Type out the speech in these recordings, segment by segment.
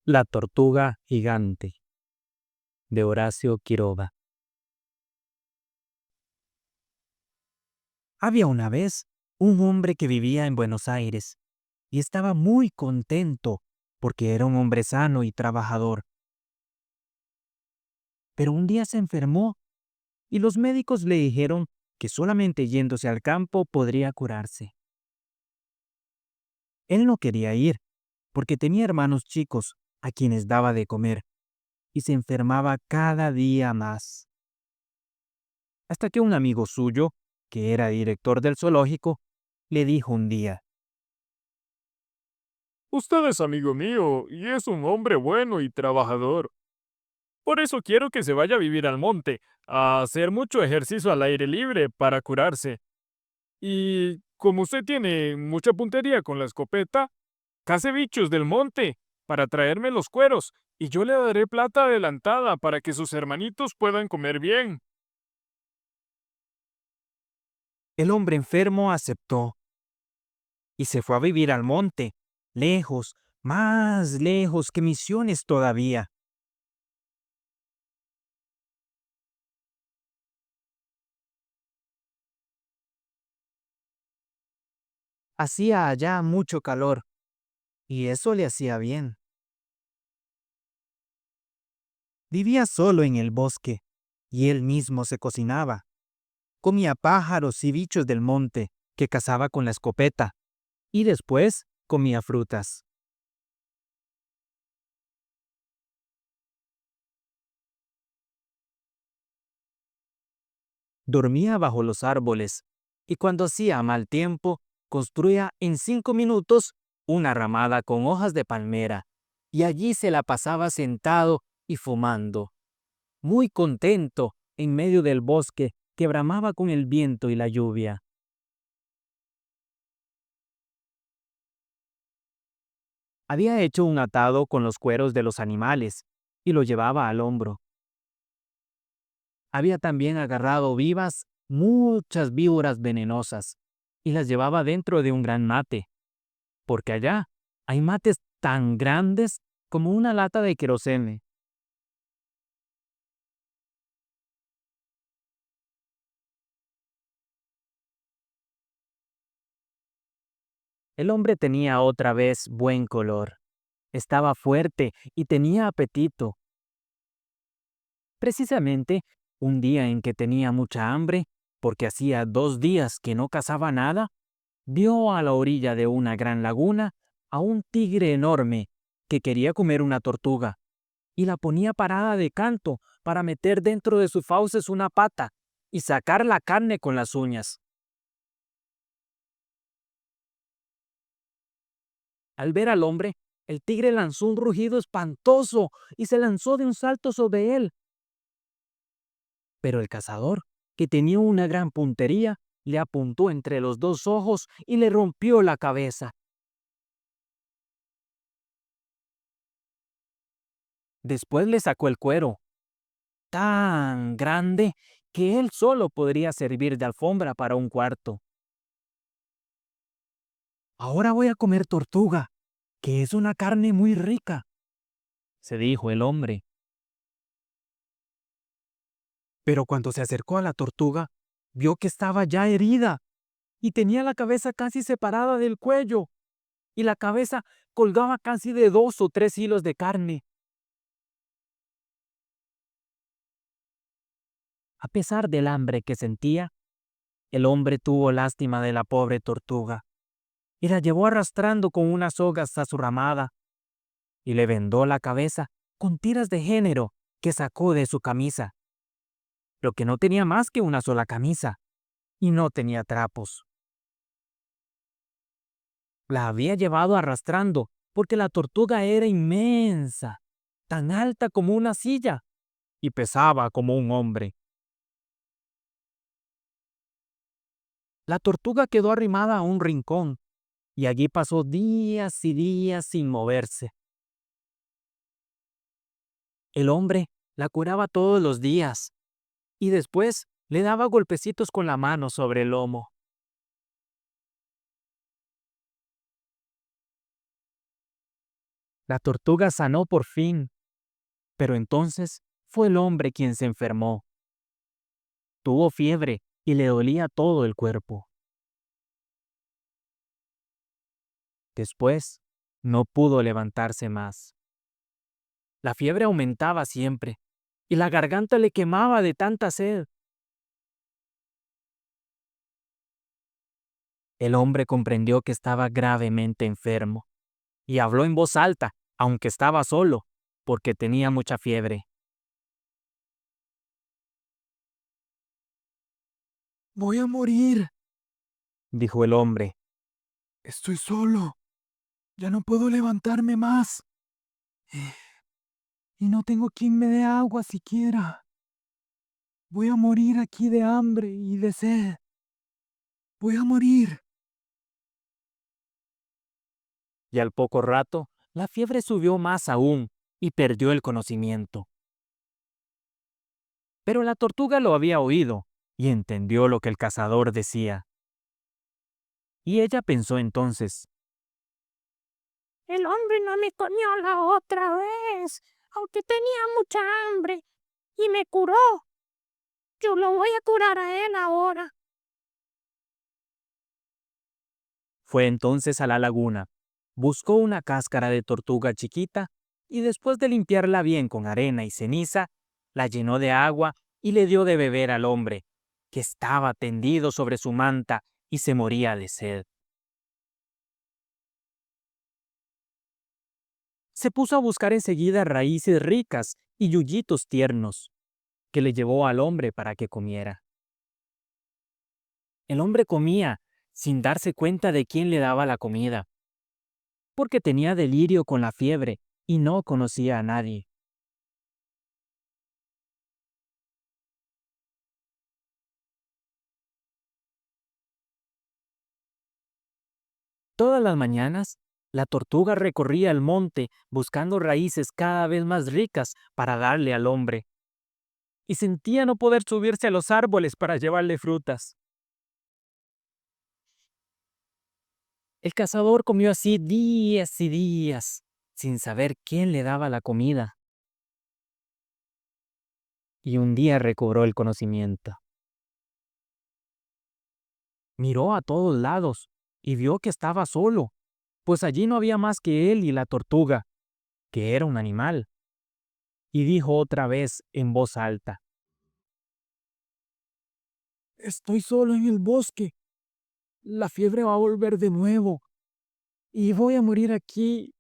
La tortuga gigante, de Horacio Quiroga. Había una vez un hombre que vivía en Buenos Aires y estaba muy contento porque era un hombre sano y trabajador. Pero un día se enfermó y los médicos le dijeron que solamente yéndose al campo podría curarse. Él no quería ir porque tenía hermanos chicos a quienes daba de comer y se enfermaba cada día más. Hasta que un amigo suyo, que era director del zoológico, le dijo un día: Usted es amigo mío y es un hombre bueno y trabajador. Por eso quiero que se vaya a vivir al monte, a hacer mucho ejercicio al aire libre para curarse. Y como usted tiene mucha puntería con la escopeta, case bichos del monte para traerme los cueros y yo le daré plata adelantada para que sus hermanitos puedan comer bien. El hombre enfermo aceptó y se fue a vivir al monte, lejos, más lejos que Misiones todavía. Hacía allá mucho calor y eso le hacía bien. Vivía solo en el bosque y él mismo se cocinaba. Comía pájaros y bichos del monte que cazaba con la escopeta y después comía frutas. Dormía bajo los árboles y cuando hacía mal tiempo, construía en 5 minutos una ramada con hojas de palmera y allí se la pasaba sentado y fumando, muy contento en medio del bosque que bramaba con el viento y la lluvia. Había hecho un atado con los cueros de los animales y lo llevaba al hombro. Había también agarrado vivas muchas víboras venenosas y las llevaba dentro de un gran mate, porque allá hay mates tan grandes como una lata de querosene. El hombre tenía otra vez buen color, estaba fuerte y tenía apetito. Precisamente un día en que tenía mucha hambre, porque hacía 2 días que no cazaba nada, vio a la orilla de una gran laguna a un tigre enorme que quería comer una tortuga y la ponía parada de canto para meter dentro de sus fauces una pata y sacar la carne con las uñas. Al ver al hombre, el tigre lanzó un rugido espantoso y se lanzó de un salto sobre él. Pero el cazador, que tenía una gran puntería, le apuntó entre los 2 ojos y le rompió la cabeza. Después le sacó el cuero, tan grande que él solo podría servir de alfombra para un cuarto. Ahora voy a comer tortuga, que es una carne muy rica, se dijo el hombre. Pero cuando se acercó a la tortuga, vio que estaba ya herida y tenía la cabeza casi separada del cuello, y la cabeza colgaba casi de 2 o 3 hilos de carne. A pesar del hambre que sentía, el hombre tuvo lástima de la pobre tortuga y la llevó arrastrando con una soga hasta su ramada y le vendó la cabeza con tiras de género que sacó de su camisa, lo que no tenía más que una sola camisa y no tenía trapos. La había llevado arrastrando porque la tortuga era inmensa, tan alta como una silla y pesaba como un hombre. La tortuga quedó arrimada a un rincón y allí pasó días y días sin moverse. El hombre la curaba todos los días y después le daba golpecitos con la mano sobre el lomo. La tortuga sanó por fin, pero entonces fue el hombre quien se enfermó. Tuvo fiebre y le dolía todo el cuerpo. Después, no pudo levantarse más. La fiebre aumentaba siempre y la garganta le quemaba de tanta sed. El hombre comprendió que estaba gravemente enfermo y habló en voz alta, aunque estaba solo, porque tenía mucha fiebre. Voy a morir. Dijo el hombre. Estoy solo. Ya no puedo levantarme más. Y no tengo quien me dé agua siquiera. Voy a morir aquí de hambre y de sed. Voy a morir. Y al poco rato, la fiebre subió más aún y perdió el conocimiento. Pero la tortuga lo había oído y entendió lo que el cazador decía. Y ella pensó entonces: El hombre no me comió la otra vez, aunque tenía mucha hambre, y me curó. Yo lo voy a curar a él ahora. fue entonces a la laguna, buscó una cáscara de tortuga chiquita y después de limpiarla bien con arena y ceniza, la llenó de agua y le dio de beber al hombre, que estaba tendido sobre su manta y se moría de sed. Se puso a buscar enseguida raíces ricas y yuyitos tiernos, que le llevó al hombre para que comiera. El hombre comía sin darse cuenta de quién le daba la comida, porque tenía delirio con la fiebre y no conocía a nadie. Todas las mañanas, la tortuga recorría el monte buscando raíces cada vez más ricas para darle al hombre, y sentía no poder subirse a los árboles para llevarle frutas. El cazador comió así días y días, sin saber quién le daba la comida. Y un día recobró el conocimiento. Miró a todos lados y vio que estaba solo, pues allí no había más que él y la tortuga, que era un animal. Y dijo otra vez en voz alta: Estoy solo en el bosque. La fiebre va a volver de nuevo. Y voy a morir aquí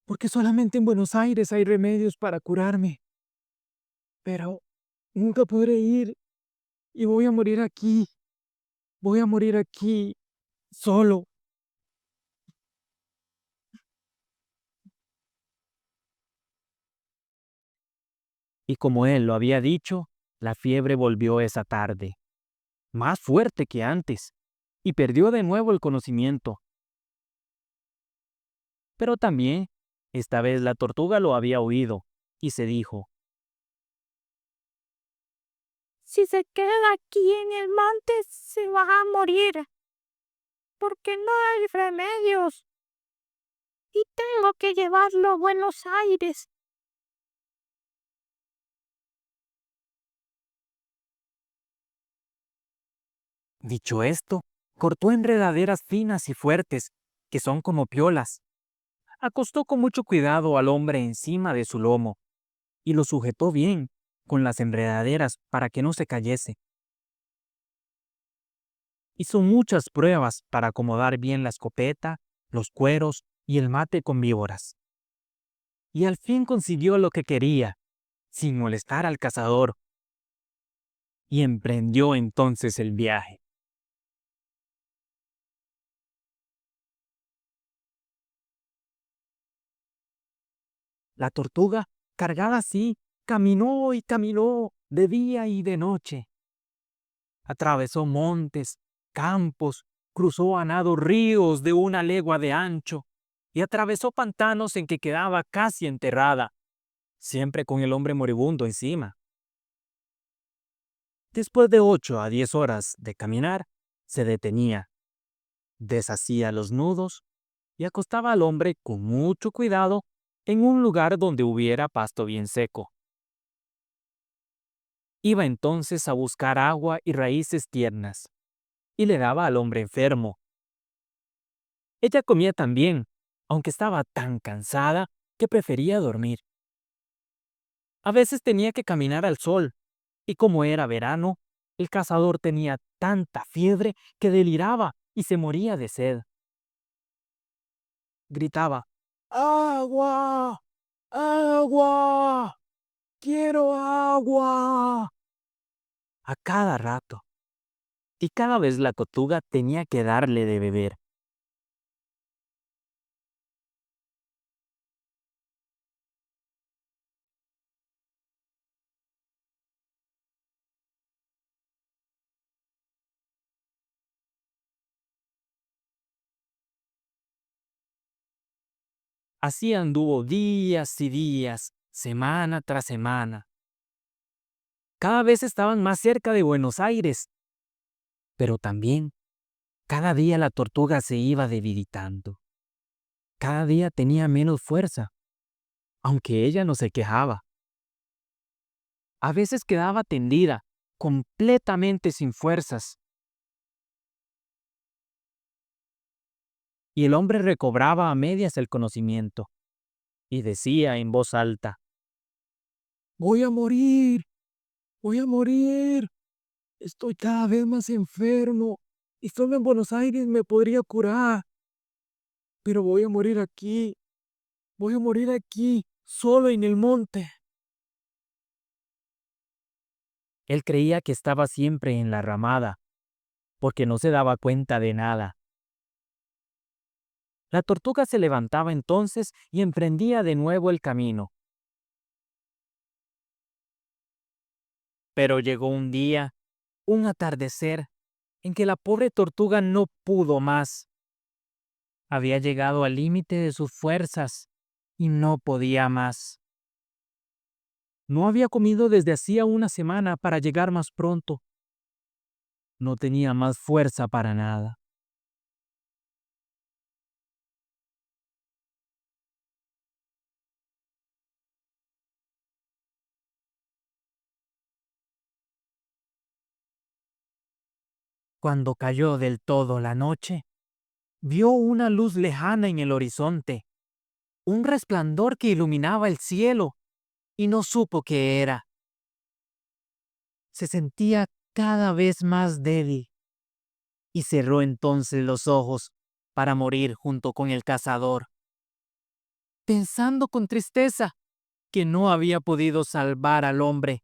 porque solamente en Buenos Aires hay remedios para curarme. Pero nunca podré ir y voy a morir aquí. Voy a morir aquí solo. Y como él lo había dicho, la fiebre volvió esa tarde, más fuerte que antes, y perdió de nuevo el conocimiento. Pero también, esta vez la tortuga lo había oído, y se dijo: Si se queda aquí en el monte, se va a morir, porque no hay remedios. Y tengo que llevarlo a Buenos Aires. Dicho esto, cortó enredaderas finas y fuertes, que son como piolas. Acostó con mucho cuidado al hombre encima de su lomo, y lo sujetó bien con las enredaderas para que no se cayese. Hizo muchas pruebas para acomodar bien la escopeta, los cueros y el mate con víboras. Y al fin consiguió lo que quería, sin molestar al cazador, y emprendió entonces el viaje. La tortuga, cargada así, caminó y caminó de día y de noche. Atravesó montes, campos, cruzó a nado ríos de 1 legua de ancho y atravesó pantanos en que quedaba casi enterrada, siempre con el hombre moribundo encima. Después de 8 a 10 horas de caminar, se detenía, deshacía los nudos y acostaba al hombre con mucho cuidado en un lugar donde hubiera pasto bien seco. Iba entonces a buscar agua y raíces tiernas, y le daba al hombre enfermo. Ella comía también, aunque estaba tan cansada que prefería dormir. A veces tenía que caminar al sol, y como era verano, el cazador tenía tanta fiebre que deliraba y se moría de sed. Gritaba ¡Agua! ¡Agua! ¡Quiero agua! a cada rato, y cada vez la tortuga tenía que darle de beber. Así anduvo días y días, semana tras semana. Cada vez estaban más cerca de Buenos Aires, pero también cada día la tortuga se iba debilitando. Cada día tenía menos fuerza, aunque ella no se quejaba. A veces quedaba tendida, completamente sin fuerzas, y el hombre recobraba a medias el conocimiento, y decía en voz alta: ¡Voy a morir! ¡Voy a morir! Estoy cada vez más enfermo y solo en Buenos Aires me podría curar. Pero voy a morir aquí. Voy a morir aquí, solo en el monte. Él creía que estaba siempre en la ramada, porque no se daba cuenta de nada. La tortuga se levantaba entonces y emprendía de nuevo el camino. Pero llegó un día, un atardecer, en que la pobre tortuga no pudo más. Había llegado al límite de sus fuerzas y no podía más. No había comido desde hacía una semana para llegar más pronto. No tenía más fuerza para nada. Cuando cayó del todo la noche, vio una luz lejana en el horizonte, un resplandor que iluminaba el cielo, y no supo qué era. Se sentía cada vez más débil, y cerró entonces los ojos para morir junto con el cazador, pensando con tristeza que no había podido salvar al hombre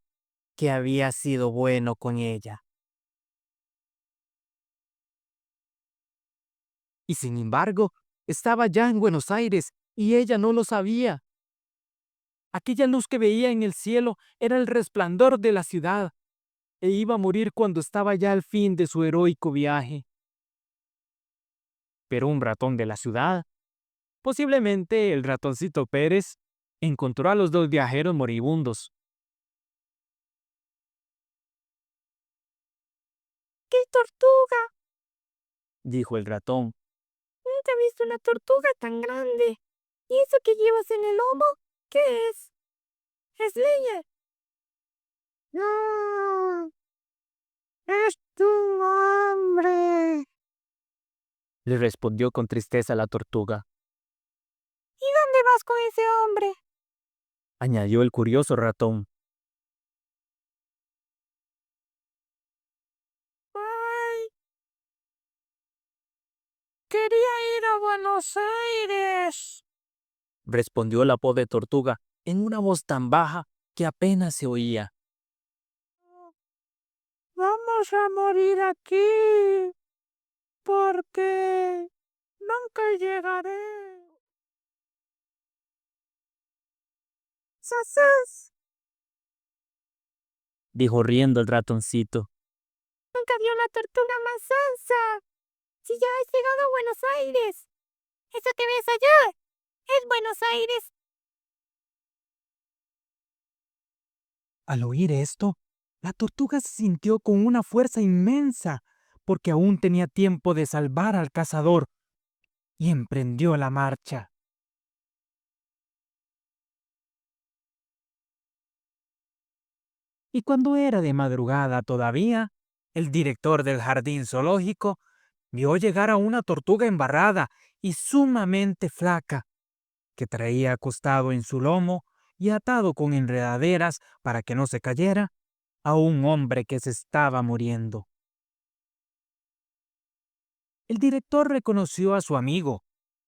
que había sido bueno con ella. Y sin embargo, estaba ya en Buenos Aires y ella no lo sabía. Aquella luz que veía en el cielo era el resplandor de la ciudad, e iba a morir cuando estaba ya al fin de su heroico viaje. Pero un ratón de la ciudad, posiblemente el ratoncito Pérez, encontró a los dos viajeros moribundos. ¡Qué tortuga! Dijo el ratón. Nunca he visto una tortuga tan grande. ¿Y eso que llevas en el lomo? ¿Qué es? Es leña. No, es tu hambre. Le respondió con tristeza la tortuga. ¿Y dónde vas con ese hombre? Añadió el curioso ratón. Ay, quería ir a Buenos Aires. Respondió la pobre tortuga en una voz tan baja que apenas se oía. Vamos a morir aquí, porque nunca llegaré. ¡Sasas! Dijo riendo el ratoncito. Nunca vi una tortuga más sansa. Si ya has llegado a Buenos Aires. Eso que ves allá es Buenos Aires. Al oír esto, la tortuga se sintió con una fuerza inmensa, porque aún tenía tiempo de salvar al cazador, y emprendió la marcha. Y cuando era de madrugada todavía, el director del jardín zoológico vio llegar a una tortuga embarrada y sumamente flaca, que traía acostado en su lomo y atado con enredaderas para que no se cayera, a un hombre que se estaba muriendo. El director reconoció a su amigo,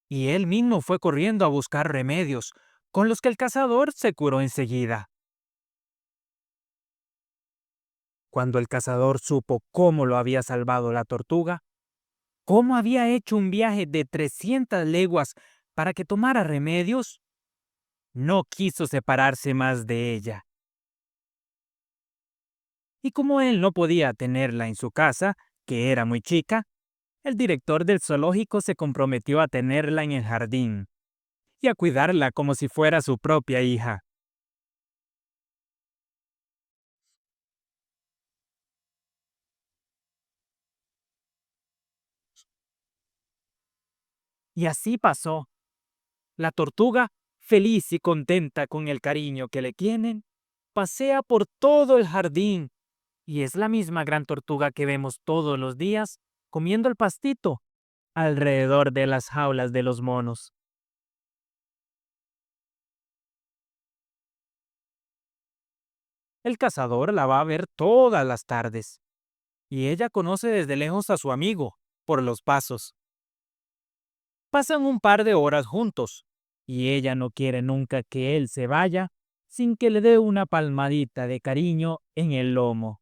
y él mismo fue corriendo a buscar remedios, con los que el cazador se curó enseguida. Cuando el cazador supo cómo lo había salvado la tortuga, cómo había hecho un viaje de 300 leguas para que tomara remedios, no quiso separarse más de ella. Y como él no podía tenerla en su casa, que era muy chica, el director del zoológico se comprometió a tenerla en el jardín y a cuidarla como si fuera su propia hija. Y así pasó. La tortuga, feliz y contenta con el cariño que le tienen, pasea por todo el jardín y es la misma gran tortuga que vemos todos los días comiendo el pastito alrededor de las jaulas de los monos. El cazador la va a ver todas las tardes y ella conoce desde lejos a su amigo por los pasos. Pasan un par de horas juntos y ella no quiere nunca que él se vaya sin que le dé una palmadita de cariño en el lomo.